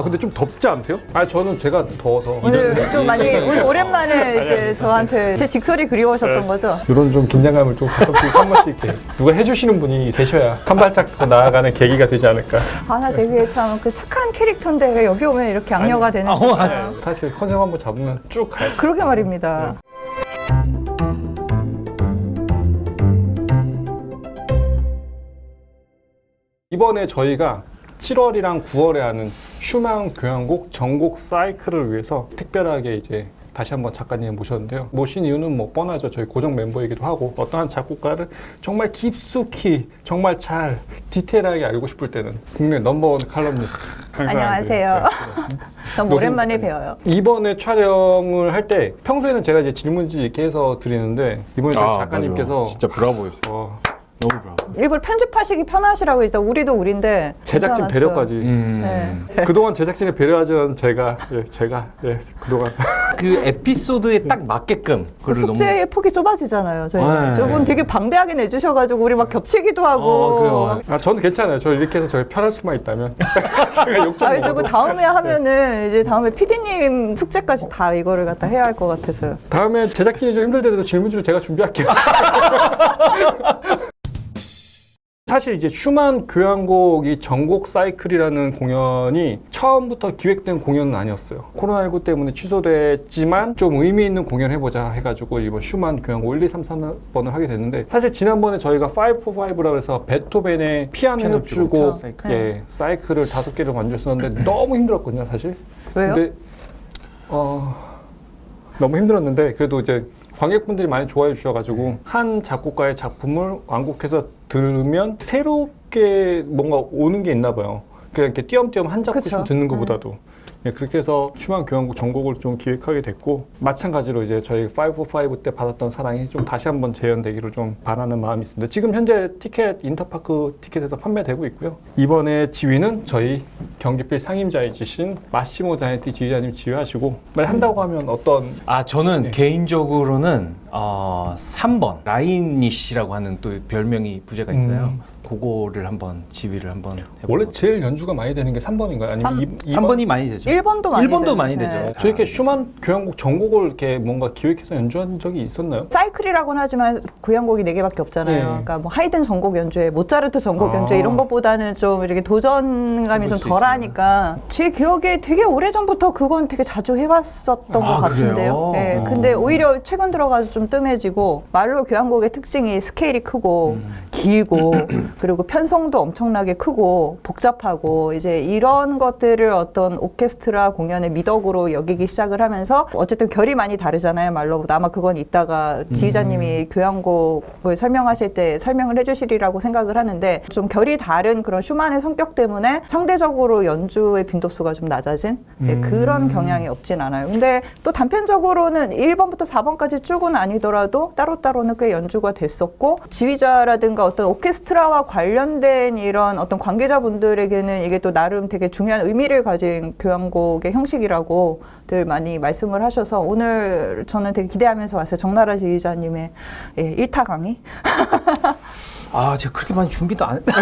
근데 좀 덥지 않으세요? 저는 제가 더워서 오늘 좀 많이 오랜만에 이제 저한테 제 직설이 그리워하셨던 거죠? 이런 좀 긴장감을 좀 가끔씩 한 번씩 이렇게 누가 해주시는 분이 계셔야 한 발짝 더 나아가는 계기가 되지 않을까. 나 되게 참 그 착한 캐릭터인데 왜 여기 오면 이렇게 악녀가 되는 거야? 사실 컨셉 한번 잡으면 쭉 가야죠. 그러게 말입니다. 이번에 저희가 7월이랑 9월에 하는 슈만 교향곡 전곡 사이클을 위해서 특별하게 이제 다시 한번 작가님 모셨는데요. 모신 이유는 뭐 뻔하죠. 저희 고정 멤버이기도 하고 어떠한 작곡가를 정말 깊숙이 정말 잘 디테일하게 알고 싶을 때는 국내 넘버원 칼럼니스트. 안녕하세요. 너무 오랜만에 뵈어요. 이번에 촬영을 할 때 평소에는 제가 이제 질문지 이렇게 해서 드리는데 이번에 저희 작가님께서 맞아. 진짜 브라보였어요. 너무 브라보. 일부러 편집하시기 편하시라고 일단 우리도 우리인데 제작진 괜찮았죠? 배려까지. 네. 그동안 제작진을 배려하던 제가 그동안 그 에피소드에 딱 맞게끔 그 글을 숙제의 폭이 좁아지잖아요. 저희 네. 저분 되게 방대하게 내주셔가지고 우리 막 겹치기도 하고. 그래요. 저는 괜찮아요. 저 이렇게 해서 저희 편할 수만 있다면 제가 욕좀 저거 다음에 하면은 이제 다음에 PD님 숙제까지 다 이거를 갖다 해야 할 것 같아서요. 다음에 제작진이 좀 힘들더라도 질문지를 제가 준비할게요. 사실 이제 슈만 교향곡이 전곡 사이클이라는 공연이 처음부터 기획된 공연은 아니었어요. 코로나19 때문에 취소됐지만 좀 의미 있는 공연 해보자 해가지고 이번 슈만 교향곡 1, 2, 3, 4번을 하게 됐는데 사실 지난번에 저희가 545라고 해서 베토벤의 피아노 협주곡 사이클을 5개를 만들었었는데 너무 힘들었거든요, 사실. 왜요? 근데 너무 힘들었는데 그래도 이제 관객분들이 많이 좋아해 주셔가지고 한 작곡가의 작품을 완곡해서 들으면 새롭게 뭔가 오는 게 있나 봐요. 그냥 이렇게 띄엄띄엄 한 작품씩 그쵸. 듣는 것보다도. 그렇게 해서 슈만 교향곡 전곡을 좀 기획하게 됐고 마찬가지로 이제 저희 545 때 받았던 사랑이 좀 다시 한번 재현되기를 좀 바라는 마음이 있습니다. 지금 현재 티켓 인터파크 티켓에서 판매되고 있고요. 이번에 지휘는 저희 경기필 상임자이신 마시모 자네티 지휘자님 지휘하시고 한다고 하면 어떤 저는 개인적으로는 3번 라이니시라고 하는 또 별명이 부제가 있어요. 그거를 한번 지휘를 한번 해보고 원래 제일 연주가 많이 되는 게 3번인가요? 아니면 3번이 많이 되죠. 1번도 많이 1번도 많이 되죠. 저 이렇게 슈만 교향곡 전곡을 이렇게 뭔가 기획해서 연주한 적이 있었나요? 사이클이라고는 하지만 교향곡이 4개밖에 없잖아요. 네. 그러니까 뭐 하이든 전곡 연주회, 모차르트 전곡 연주회 이런 것보다는 좀 이렇게 도전감이 좀 덜하니까 제 기억에 되게 오래전부터 그건 되게 자주 해왔었던 것 같은데요. 그래요? 네, 근데 오히려 최근 들어가서 좀 뜸해지고 말로 교향곡의 특징이 스케일이 크고 길고 그리고 편성도 엄청나게 크고 복잡하고 이제 이런 것들을 어떤 오케스트라 공연의 미덕으로 여기기 시작을 하면서 어쨌든 결이 많이 다르잖아요, 말로보다. 아마 그건 이따가 지휘자님이 교향곡을 설명하실 때 설명을 해주시리라고 생각을 하는데 좀 결이 다른 그런 슈만의 성격 때문에 상대적으로 연주의 빈도수가 좀 낮아진 그런 경향이 없진 않아요. 근데 또 단편적으로는 1번부터 4번까지 쭉은 아니더라도 따로따로는 꽤 연주가 됐었고 지휘자라든가 어떤 오케스트라와 관련된 이런 어떤 관계자분들에게는 이게 또 나름 되게 중요한 의미를 가진 교향곡의 형식이라고들 많이 말씀을 하셔서 오늘 저는 되게 기대하면서 왔어요. 정나라 지휘자님의 1타 강의. 제가 그렇게 많이 준비도 안 했다.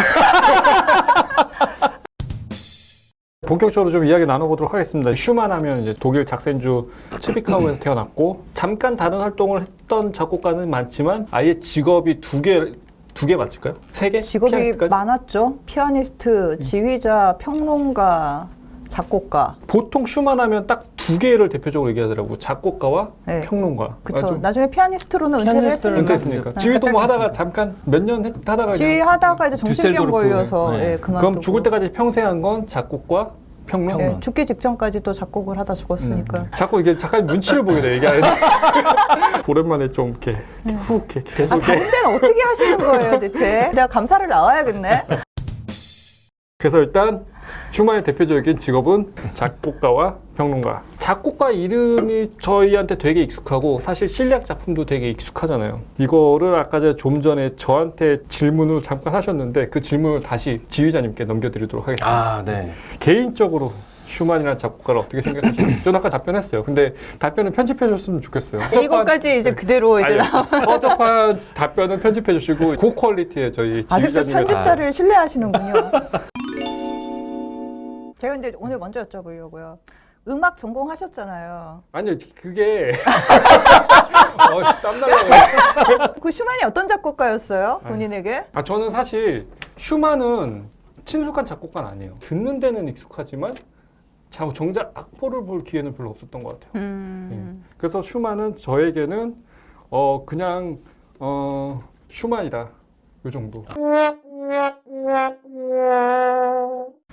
본격적으로 좀 이야기 나눠보도록 하겠습니다. 슈만 하면 이제 독일 작센주 츠비카우에서 태어났고 잠깐 다른 활동을 했던 작곡가는 많지만 아예 직업이 두 개 맞을까요? 3개? 직업이 피아니스트까지? 많았죠. 피아니스트, 지휘자, 평론가, 작곡가. 보통 슈만 하면 딱 2개를 대표적으로 얘기하더라고요. 작곡가와 네. 평론가. 그쵸. 나중에 피아니스트로는 은퇴를 했으니까. 은퇴했으니까. 지휘도 뭐 하다가 잠깐 몇 년 하다가 지휘하다가 이제 정신병 düsseldorf. 걸려서 네. 그만두고. 그럼 죽을 때까지 평생 한 건 작곡과 평론? 네, 죽기 직전까지 또 작곡을 하다 죽었으니까. 자꾸 이게 잠깐 눈치를 보게 돼. 이게 오랜만에 좀 이렇게 훅 계속 이렇게. 다른 데는 어떻게 하시는 거예요, 대체? 내가 감사를 나와야겠네. 그래서 일단 슈만의 대표적인 직업은 작곡가와 평론가. 작곡가 이름이 저희한테 되게 익숙하고 사실 실력 작품도 되게 익숙하잖아요. 이거를 아까 좀 전에 저한테 질문을 잠깐 하셨는데 그 질문을 다시 지휘자님께 넘겨드리도록 하겠습니다. 네. 개인적으로 슈만이라는 작곡가를 어떻게 생각하시는지 저는 아까 답변했어요. 근데 답변은 편집해 줬으면 좋겠어요. 이거까지 이제 그대로 이제 허접한 답변은 편집해 주시고 고퀄리티의 저희 아직도 지휘자님의 편집자를 신뢰하시는군요. 제가 근데 오늘 먼저 여쭤보려고요. 음악 전공하셨잖아요. 아니요, 그게 땀 날라고. 그 슈만이 어떤 작곡가였어요? 본인에게? 아, 저는 사실 슈만은 친숙한 작곡가는 아니에요. 듣는 데는 익숙하지만 정작 악보를 볼 기회는 별로 없었던 것 같아요. 그래서 슈만은 저에게는 그냥 슈만이다. 요 정도.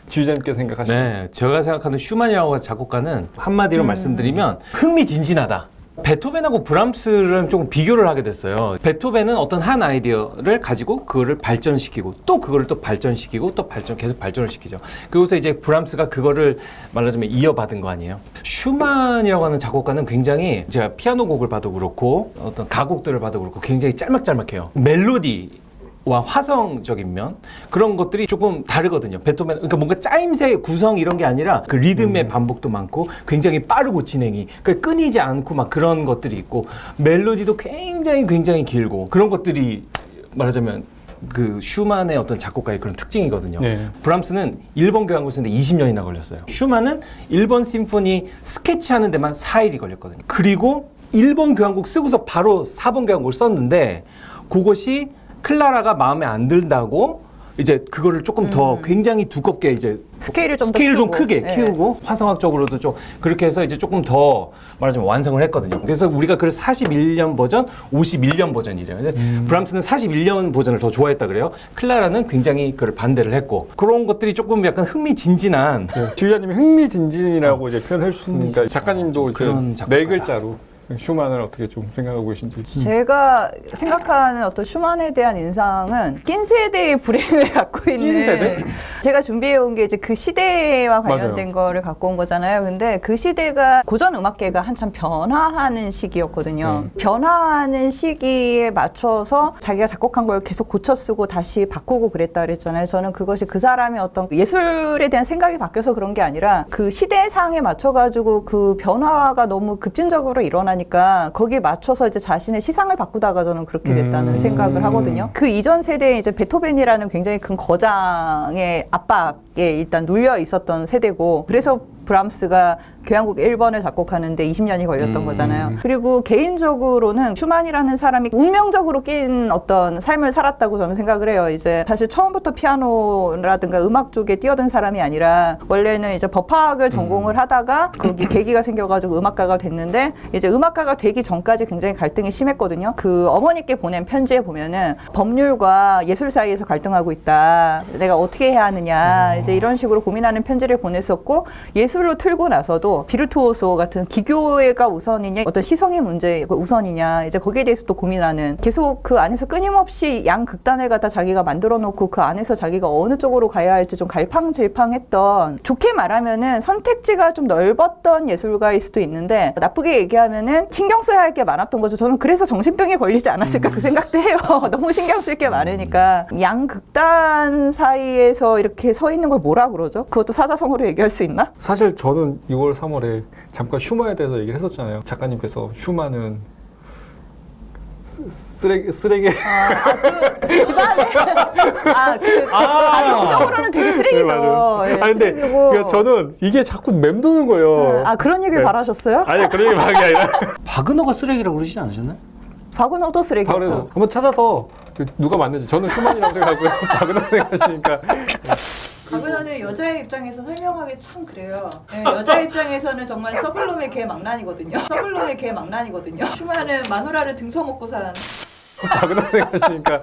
지휘자님께 생각하시면. 네, 제가 생각하는 슈만이라고 하는 작곡가는 한마디로 말씀드리면 흥미진진하다. 베토벤하고 브람스를 조금 비교를 하게 됐어요. 베토벤은 어떤 한 아이디어를 가지고 그거를 발전시키고 또 그거를 또 발전시키고 또 계속 발전을 시키죠. 그리고서 이제 브람스가 그거를 말하자면 이어받은 거 아니에요. 슈만이라고 하는 작곡가는 굉장히 제가 피아노 곡을 봐도 그렇고 어떤 가곡들을 봐도 그렇고 굉장히 짤막짤막해요. 멜로디 와 화성적인 면 그런 것들이 조금 다르거든요. 베토벤 그러니까 뭔가 짜임새 구성 이런 게 아니라 그 리듬의 반복도 많고 굉장히 빠르고 진행이 그러니까 끊이지 않고 막 그런 것들이 있고 멜로디도 굉장히 길고 그런 것들이 말하자면 그 슈만의 어떤 작곡가의 그런 특징이거든요. 네. 브람스는 1번 교향곡 쓰는데 20년이나 걸렸어요. 슈만은 1번 심포니 스케치하는 데만 4일이 걸렸거든요. 그리고 1번 교향곡 쓰고서 바로 4번 교향곡을 썼는데 그것이 클라라가 마음에 안 든다고 이제 그거를 조금 더 굉장히 두껍게 이제 스케일을 좀 크게 네. 키우고 화성학적으로도 좀 그렇게 해서 이제 조금 더 말하자면 완성을 했거든요. 그래서 우리가 그걸 41년 버전, 51년 버전이래요. 근데 브람스는 41년 버전을 더 좋아했다 그래요. 클라라는 굉장히 그걸 반대를 했고 그런 것들이 조금 약간 흥미진진한 지휘자님이 흥미진진이라고 이제 표현해 주셨으니까 작가님도 그런 이제 네 작곡가다. 글자로 슈만을 어떻게 좀 생각하고 계신지. 제가 생각하는 어떤 슈만에 대한 인상은 낀 세대의 불행을 갖고 있는 낀 세대? 제가 준비해온 게 이제 그 시대와 관련된 거를 갖고 온 거잖아요. 근데 그 시대가 고전 음악계가 한참 변화하는 시기였거든요. 변화하는 시기에 맞춰서 자기가 작곡한 걸 계속 고쳐 쓰고 다시 바꾸고 그랬다 그랬잖아요. 저는 그것이 그 사람의 어떤 예술에 대한 생각이 바뀌어서 그런 게 아니라 그 시대상에 맞춰가지고 그 변화가 너무 급진적으로 일어나니까 거기에 맞춰서 이제 자신의 시상을 바꾸다가 저는 그렇게 됐다는 생각을 하거든요. 그 이전 세대에 이제 베토벤이라는 굉장히 큰 거장의 압박에 일단 눌려 있었던 세대고 그래서 브람스가 교향곡 1번을 작곡하는데 20년이 걸렸던 거잖아요. 그리고 개인적으로는 슈만이라는 사람이 운명적으로 낀 어떤 삶을 살았다고 저는 생각을 해요. 이제 사실 처음부터 피아노라든가 음악 쪽에 뛰어든 사람이 아니라 원래는 이제 법학을 전공을 하다가 거기 계기가 생겨가지고 음악가가 됐는데 이제 음악가가 되기 전까지 굉장히 갈등이 심했거든요. 그 어머니께 보낸 편지에 보면은 법률과 예술 사이에서 갈등하고 있다. 내가 어떻게 해야 하느냐. 이제 이런 식으로 고민하는 편지를 보냈었고 예술로 틀고 나서도 비르투오소 같은 기교가 우선이냐 어떤 시성의 문제가 우선이냐 이제 거기에 대해서 또 고민하는 계속 그 안에서 끊임없이 양극단을 갖다 자기가 만들어 놓고 그 안에서 자기가 어느 쪽으로 가야 할지 좀 갈팡질팡했던 좋게 말하면은 선택지가 좀 넓었던 예술가일 수도 있는데 나쁘게 얘기하면은 신경 써야 할 게 많았던 거죠. 저는 그래서 정신병에 걸리지 않았을까 그 생각도 해요. 너무 신경 쓸 게 많으니까 양극단 사이에서 이렇게 서 있는 걸 뭐라 그러죠? 그것도 사자성어로 얘기할 수 있나? 사실 저는 6월 3월에 잠깐 슈만에 대해서 얘기를 했었잖아요. 작가님께서 슈만은 쓰레기 그 집안에 가정적으로는 되게 쓰레기죠. 맞아요. 예, 아니 근데 쓰레기고. 그러니까 저는 이게 자꾸 맴도는 거예요. 아 그런 얘기를 네. 바라셨어요? 아니 그런 얘기 말한 게 아니라 바그너가 쓰레기라고 그러시지 않으셨나요? 바그너도 쓰레기였죠. 그래서 한번 찾아서 누가 맞는지 저는 슈만이라고 생각하고요. 박은호 생각하시니까 바그너는 여자의 입장에서 설명하기 참 그래요. 네, 여자 입장에서는 정말 서블롬의 개망난이거든요. 서블롬의 개망난이거든요. 슈만은 마누라를 등쳐먹고 산. 박은호 생각하시니까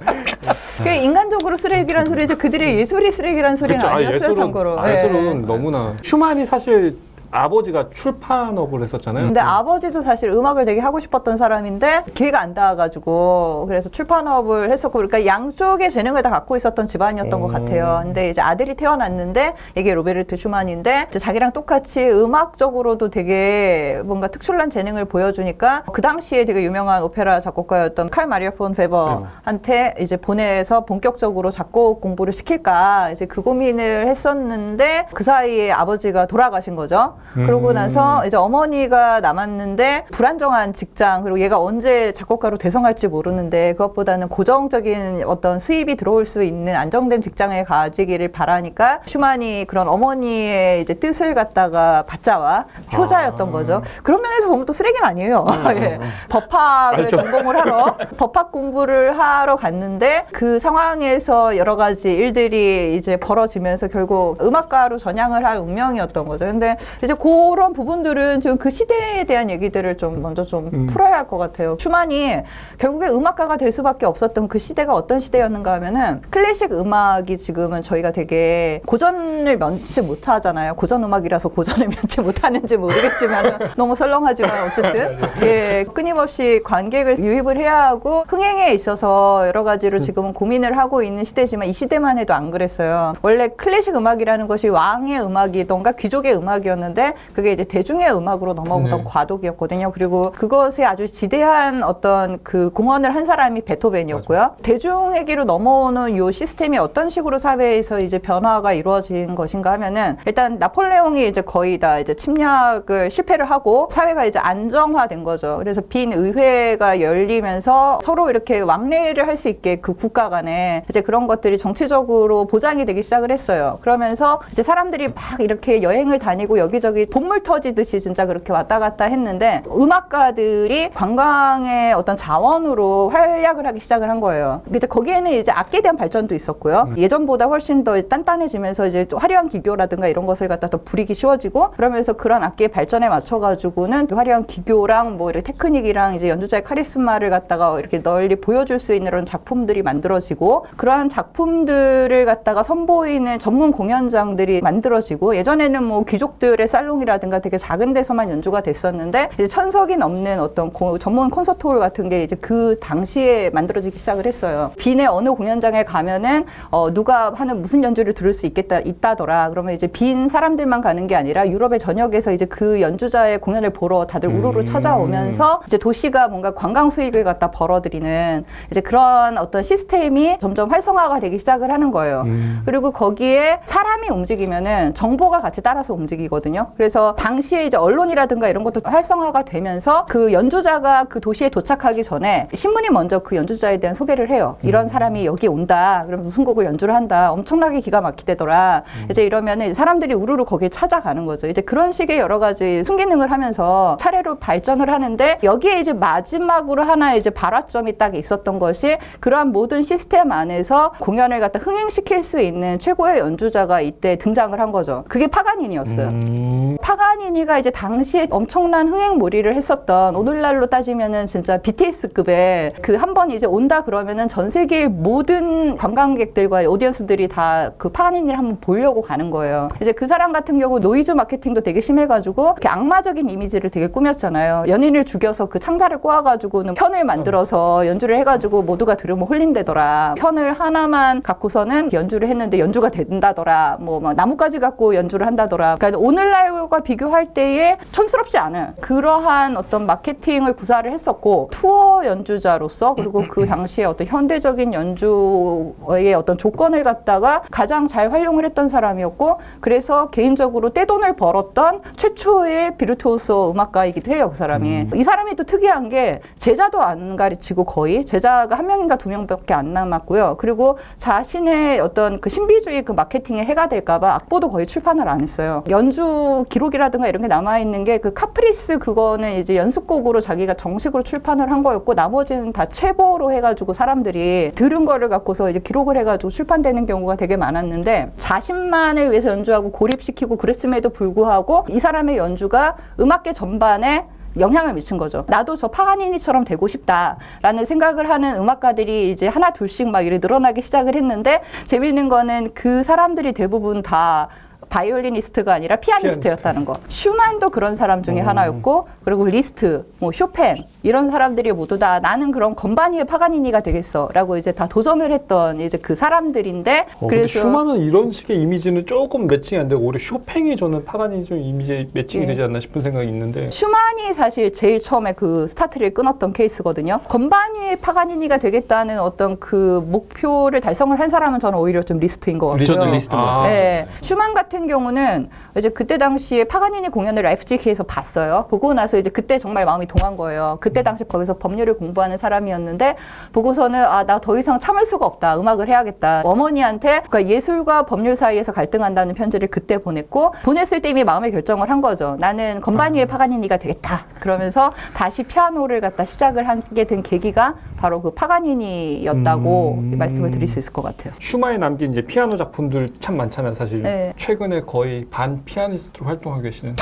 그게 인간적으로 쓰레기란 소리지 그들의 예술이 쓰레기란 소리는 그렇죠. 아니었어요, 참고로. 예술은 네. 너무나 슈만이 사실 아버지가 출판업을 했었잖아요. 근데 아버지도 사실 음악을 되게 하고 싶었던 사람인데 기회가 안 닿아가지고 그래서 출판업을 했었고 그러니까 양쪽의 재능을 다 갖고 있었던 집안이었던 것 같아요. 근데 이제 아들이 태어났는데 이게 로베르트 슈만인데 이제 자기랑 똑같이 음악적으로도 되게 뭔가 특출난 재능을 보여주니까 그 당시에 되게 유명한 오페라 작곡가였던 칼 마리아 폰 베버한테 이제 보내서 본격적으로 작곡 공부를 시킬까 이제 그 고민을 했었는데 그 사이에 아버지가 돌아가신 거죠. 그러고 나서 이제 어머니가 남았는데 불안정한 직장, 그리고 얘가 언제 작곡가로 대성할지 모르는데 그것보다는 고정적인 어떤 수입이 들어올 수 있는 안정된 직장을 가지기를 바라니까 슈만이 그런 어머니의 이제 뜻을 갖다가 받자와 효자였던 거죠. 그런 면에서 보면 또 쓰레기는 아니에요. 예. 법학을 알죠. 전공을 하러 법학 공부를 하러 갔는데 그 상황에서 여러 가지 일들이 이제 벌어지면서 결국 음악가로 전향을 할 운명이었던 거죠. 근데 이제 그런 부분들은 지금 그 시대에 대한 얘기들을 좀 먼저 좀 풀어야 할 것 같아요. 슈만이 결국에 음악가가 될 수밖에 없었던 그 시대가 어떤 시대였는가 하면은 클래식 음악이 지금은 저희가 되게 고전을 면치 못하잖아요. 고전 음악이라서 고전을 면치 못하는지 모르겠지만 너무 썰렁하지만 어쨌든 예, 끊임없이 관객을 유입을 해야 하고 흥행에 있어서 여러 가지로 지금은 고민을 하고 있는 시대지만 이 시대만 해도 안 그랬어요. 원래 클래식 음악이라는 것이 왕의 음악이던가 귀족의 음악이었는데 그게 이제 대중의 음악으로 넘어오던 과도기였거든요. 그리고 그것에 아주 지대한 어떤 그 공헌을 한 사람이 베토벤이었고요. 대중에게로 넘어오는 요 시스템이 어떤 식으로 사회에서 이제 변화가 이루어진 것인가 하면은 일단 나폴레옹이 이제 거의 다 이제 침략을 실패를 하고 사회가 이제 안정화된 거죠. 그래서 빈 의회가 열리면서 서로 이렇게 왕래를 할 수 있게 그 국가 간에 이제 그런 것들이 정치적으로 보장이 되기 시작을 했어요. 그러면서 이제 사람들이 막 이렇게 여행을 다니고 여기저기 본물 터지듯이 진짜 그렇게 왔다 갔다 했는데 음악가들이 관광의 어떤 자원으로 활약을 하기 시작을 한 거예요. 이제 거기에는 이제 악기에 대한 발전도 있었고요. 예전보다 훨씬 더 단단해지면서 이제 또 화려한 기교라든가 이런 것을 갖다 더 부리기 쉬워지고 그러면서 그런 악기의 발전에 맞춰가지고는 화려한 기교랑 뭐 이렇게 테크닉이랑 이제 연주자의 카리스마를 갖다가 이렇게 널리 보여줄 수 있는 그런 작품들이 만들어지고 그러한 작품들을 갖다가 선보이는 전문 공연장들이 만들어지고 예전에는 뭐 귀족들의 살롱이라든가 되게 작은 데서만 연주가 됐었는데 이제 1000석이 넘는 어떤 전문 콘서트홀 같은 게 이제 그 당시에 만들어지기 시작을 했어요. 빈의 어느 공연장에 가면은 누가 하는 무슨 연주를 들을 수 있다더라. 그러면 이제 빈 사람들만 가는 게 아니라 유럽의 전역에서 이제 그 연주자의 공연을 보러 다들 우르르 찾아오면서 이제 도시가 뭔가 관광 수익을 갖다 벌어들이는 이제 그런 어떤 시스템이 점점 활성화가 되기 시작을 하는 거예요. 그리고 거기에 사람이 움직이면은 정보가 같이 따라서 움직이거든요. 그래서 당시에 이제 언론이라든가 이런 것도 활성화가 되면서 그 연주자가 그 도시에 도착하기 전에 신문이 먼저 그 연주자에 대한 소개를 해요. 이런 사람이 여기 온다. 그럼 무슨 곡을 연주를 한다. 엄청나게 기가 막히대더라. 이제 이러면은 사람들이 우르르 거기에 찾아가는 거죠. 이제 그런 식의 여러 가지 순기능을 하면서 차례로 발전을 하는데 여기에 이제 마지막으로 하나 이제 발화점이 딱 있었던 것이 그러한 모든 시스템 안에서 공연을 갖다 흥행시킬 수 있는 최고의 연주자가 이때 등장을 한 거죠. 그게 파가니니였어요. 파가니니가 이제 당시에 엄청난 흥행몰이를 했었던 오늘날로 따지면은 진짜 BTS급의 그 한 번 이제 온다 그러면은 전 세계의 모든 관광객들과 오디언스들이 다 그 파가니니를 한번 보려고 가는 거예요. 이제 그 사람 같은 경우 노이즈 마케팅도 되게 심해가지고 이렇게 악마적인 이미지를 되게 꾸몄잖아요. 연인을 죽여서 그 창자를 꼬아가지고는 편을 만들어서 연주를 해가지고 모두가 들으면 홀린대더라. 편을 하나만 갖고서는 연주를 했는데 연주가 된다더라. 뭐 막 나뭇가지 갖고 연주를 한다더라. 그러니까 오늘날과 비교할 때에 촌스럽지 않은 그러한 어떤 마케팅을 구사를 했었고 투어 연주자로서 그리고 그 당시에 어떤 현대적인 연주의 어떤 조건을 갖다가 가장 잘 활용을 했던 사람이었고 그래서 개인적으로 떼돈을 벌었던 최초의 비르투오소 음악가이기도 해요. 그 사람이. 이 사람이 또 특이한 게 제자도 안 가르치고 거의 제자가 한 명인가 두 명밖에 안 남았고요. 그리고 자신의 어떤 그 신비주의 그 마케팅에 해가 될까봐 악보도 거의 출판을 안 했어요. 연주 기록이라든가 이런 게 남아있는 게 그 카프리스 그거는 이제 연습곡으로 자기가 정식으로 출판을 한 거였고 나머지는 다 체보로 해가지고 사람들이 들은 거를 갖고서 이제 기록을 해가지고 출판되는 경우가 되게 많았는데 자신만을 위해서 연주하고 고립시키고 그랬음에도 불구하고 이 사람의 연주가 음악계 전반에 영향을 미친 거죠. 나도 저 파가니니처럼 되고 싶다라는 생각을 하는 음악가들이 이제 하나 둘씩 막 이렇게 늘어나기 시작을 했는데 재미있는 거는 그 사람들이 대부분 다 바이올리니스트가 아니라 피아니스트였다는 거. 슈만도 그런 사람 중에 하나였고 그리고 리스트, 뭐 쇼펜 이런 사람들이 모두 다 나는 그런 건반위의 파가니니가 되겠어라고 이제 다 도전을 했던 이제 그 사람들인데 근데 슈만은 이런 식의 이미지는 조금 매칭이 안 되고 오히려 쇼팽이 저는 파가니니 좀 이미지에 매칭이 되지 않나 싶은 생각이 있는데 슈만이 사실 제일 처음에 그 스타트를 끊었던 케이스거든요. 건반위의 파가니니가 되겠다는 어떤 그 목표를 달성을 한 사람은 저는 오히려 좀 리스트인 것 같고요. 저도 리스트인 것 같아요. 네. 슈만 같은 같은 경우는 이제 그때 당시에 파가니니 공연을 라이프치히에서 봤어요. 보고 나서 이제 그때 정말 마음이 동한 거예요. 그때 당시 거기서 법률을 공부하는 사람이었는데 보고서는 나 더 이상 참을 수가 없다. 음악을 해야겠다. 어머니한테 그러니까 예술과 법률 사이에서 갈등한다는 편지를 그때 보냈고 보냈을 때 이미 마음의 결정을 한 거죠. 나는 건반위의 파가니니가 되겠다. 그러면서 다시 피아노를 갖다 시작을 하게 된 계기가 바로 그 파가니니였다고 말씀을 드릴 수 있을 것 같아요. 슈마에 남긴 이제 피아노 작품들 참 많잖아요, 사실. 네. 최근에 거의 반 피아니스트로 활동하고 계시는.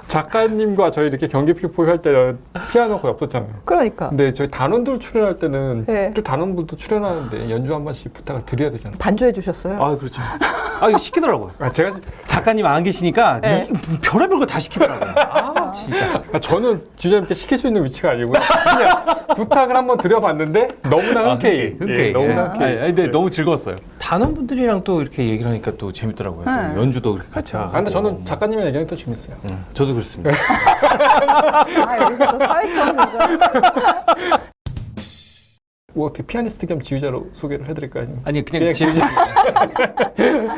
작가님과 저희 이렇게 경기 피포 할 때는 피아노 거의 없었잖아요. 그러니까. 근데 저희 단원들 출연할 때는 네. 또 단원분도 출연하는데 연주 한 번씩 부탁을 드려야 되잖아요. 반주해 주셨어요? 아, 그렇죠. 이거 시키더라고요. 제가 작가님 안 계시니까 네. 별의별 거 다 시키더라고요. 진짜. 저는 지휘자님께 시킬 수 있는 위치가 아니고 그냥 부탁을 한번 드려봤는데 너무나 흔쾌히. 예, 너무나 흔쾌히. 근데 너무 즐거웠어요. 단원분들이랑 또 이렇게 얘기를 하니까 또 재밌더라고요. 또 네. 연주도 그렇게 같이 하고. 근데 저는 작가님의 얘기는 또 재밌어요. 저도 그렇습니다. 여기서 또 사회성 진짜. 뭐 어떻게 피아니스트 겸 지휘자로 소개를 해드릴까요? 아니 그냥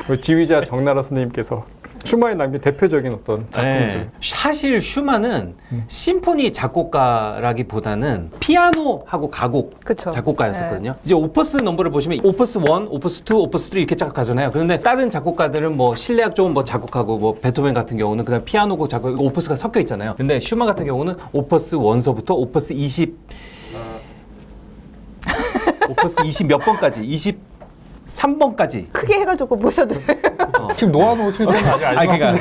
우리 지휘자 정나라 선생님께서 슈마에 남긴 대표적인 어떤 작품들. 네. 사실 슈만은 심포니 작곡가라기보다는 피아노하고 가곡 그쵸. 작곡가였었거든요. 이제 오퍼스 넘버를 보시면 오퍼스 1, 오퍼스 2, 오퍼스 3 이렇게 쫙 가잖아요. 그런데 다른 작곡가들은 뭐 실내악 쪽은 뭐 작곡하고 뭐 베토벤 같은 경우는 그다음 피아노고 작곡 오퍼스가 섞여 있잖아요. 근데 슈만 같은 경우는 오퍼스 1서부터 오퍼스 20 오퍼스 20 몇 번까지 23번까지 크게 해가지고 보셔도 돼요. 지금 놓아놓으실 때는 아직 그러니까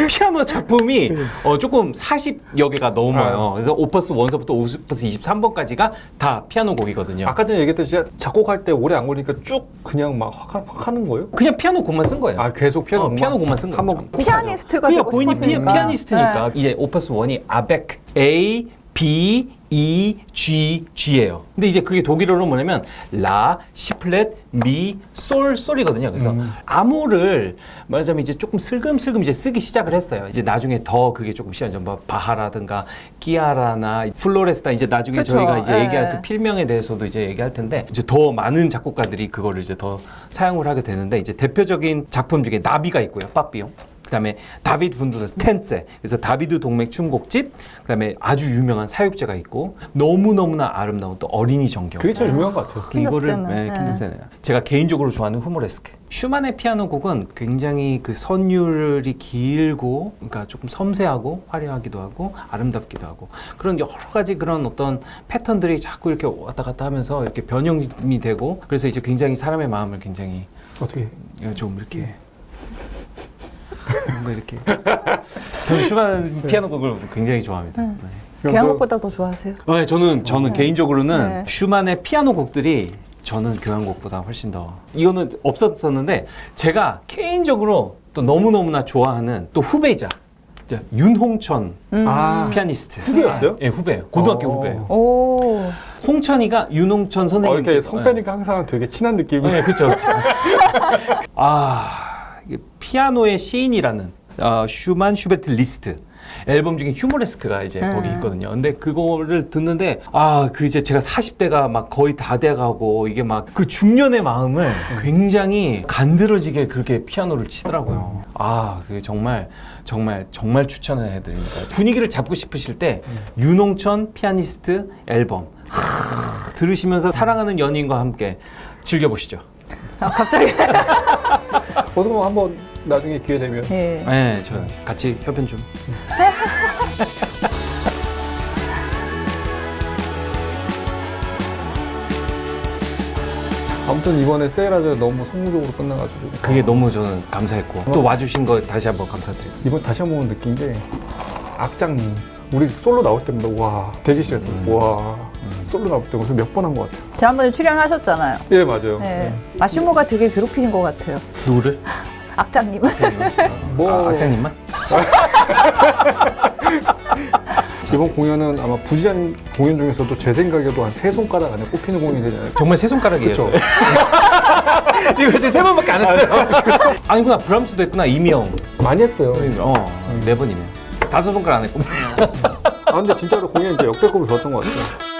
피아노 작품이 조금 40여 개가 넘어요. 그래서 오퍼스 1서부터 오퍼스 23번까지가 다 피아노 곡이거든요. 아까 전에 얘기했듯이 작곡할 때 오래 안 걸리니까 쭉 그냥 막 확 하는 거예요? 그냥 피아노 곡만 쓴 거예요. 계속 피아노 곡만? 피아노 곡만 쓴 거예요. 한번 피아니스트가 그러니까 되고 본인이 싶었으니까. 피아니스트니까 이제 오퍼스 1이 아벡 A, B, E, G, G예요. 근데 이제 그게 독일어로 뭐냐면 라, 시플랫, 미, 솔, 솔이거든요. 그래서 암호를 말하자면 이제 조금 슬금슬금 이제 쓰기 시작을 했어요. 이제 나중에 더 그게 조금 시작이죠. 뭐 바하라든가 끼아라나 플로레스타 이제 나중에 그쵸. 저희가 이제 예. 얘기할 그 필명에 대해서도 이제 얘기할 텐데 이제 더 많은 작곡가들이 그거를 이제 더 사용을 하게 되는데 이제 대표적인 작품 중에 나비가 있고요. 빠삐용. 그다음에 다비드 분두더 스텐세 그래서 다비드 동맥 춤곡집 그다음에 아주 유명한 사육제가 있고 너무너무나 아름다운 또 어린이 정경 그게 제일 유명한 것 같아요. 킨더스는. 킨더스는 제가 개인적으로 좋아하는 후모레스케 슈만의 피아노 곡은 굉장히 그 선율이 길고 그러니까 조금 섬세하고 화려하기도 하고 아름답기도 하고 그런 여러 가지 그런 어떤 패턴들이 자꾸 이렇게 왔다 갔다 하면서 이렇게 변형이 되고 그래서 이제 굉장히 사람의 마음을 굉장히 어떻게? 좀 이렇게 뭔가 이렇게 저는 슈만 피아노 곡을 굉장히 좋아합니다. 네. 교향곡보다 더 좋아하세요? 네, 저는 개인적으로는 네. 슈만의 피아노 곡들이 저는 교향곡보다 훨씬 더 이거는 없었었는데 제가 개인적으로 또 너무너무나 좋아하는 또 후배이자 이제 윤홍천 피아니스트 후배였어요? 네, 후배예요. 고등학교 후배예요. 오. 홍천이가 윤홍천 선생님 이렇게 성패니까 항상 되게 친한 느낌이. 네, 그렇죠. 이게 피아노의 시인이라는 슈만 슈베르트 리스트 앨범 중에 휴머레스크가 이제 거기 있거든요. 근데 그거를 듣는데 그 이제 제가 40대가 막 거의 다 돼가고 이게 막 그 중년의 마음을 굉장히 간드러지게 그렇게 피아노를 치더라고요. 그 정말 추천을 해드립니다. 분위기를 잡고 싶으실 때 윤홍천 피아니스트 앨범 들으시면서 사랑하는 연인과 함께 즐겨보시죠. 갑자기. 저도 한번 나중에 기회 되면. 예. 네, 저 같이 협연 좀. 아무튼 이번에 세일하자 너무 성공적으로 끝나가지고. 그게 너무 저는 감사했고 또 와주신 거 다시 한번 감사드립니다. 이번 다시 한번 느낀 게 악장님. 우리 솔로 나올 때마다 와 대기실에서 와 솔로 나올 때 무슨 몇 번 한 것 같아요. 지난번에 출연하셨잖아요. 예 맞아요. 네. 마시모가 되게 괴롭히는 것 같아요. 누구를? 악장님. 뭐 악장님만? 이번 공연은 아마 부지한 공연 중에서도 제 생각에도 한 세 손가락 안에 꼽히는 공연이 되지 않을까. 정말 세 손가락이었어요. 그쵸? 이거 이제 세 번밖에 안 했어요. 아니구나 브람스도 했구나 이미영. 많이 했어요. 네 번이네. 다섯 손가락 안 했고. 근데 진짜로 공연 이제 역대급으로 좋았던 것 같아요.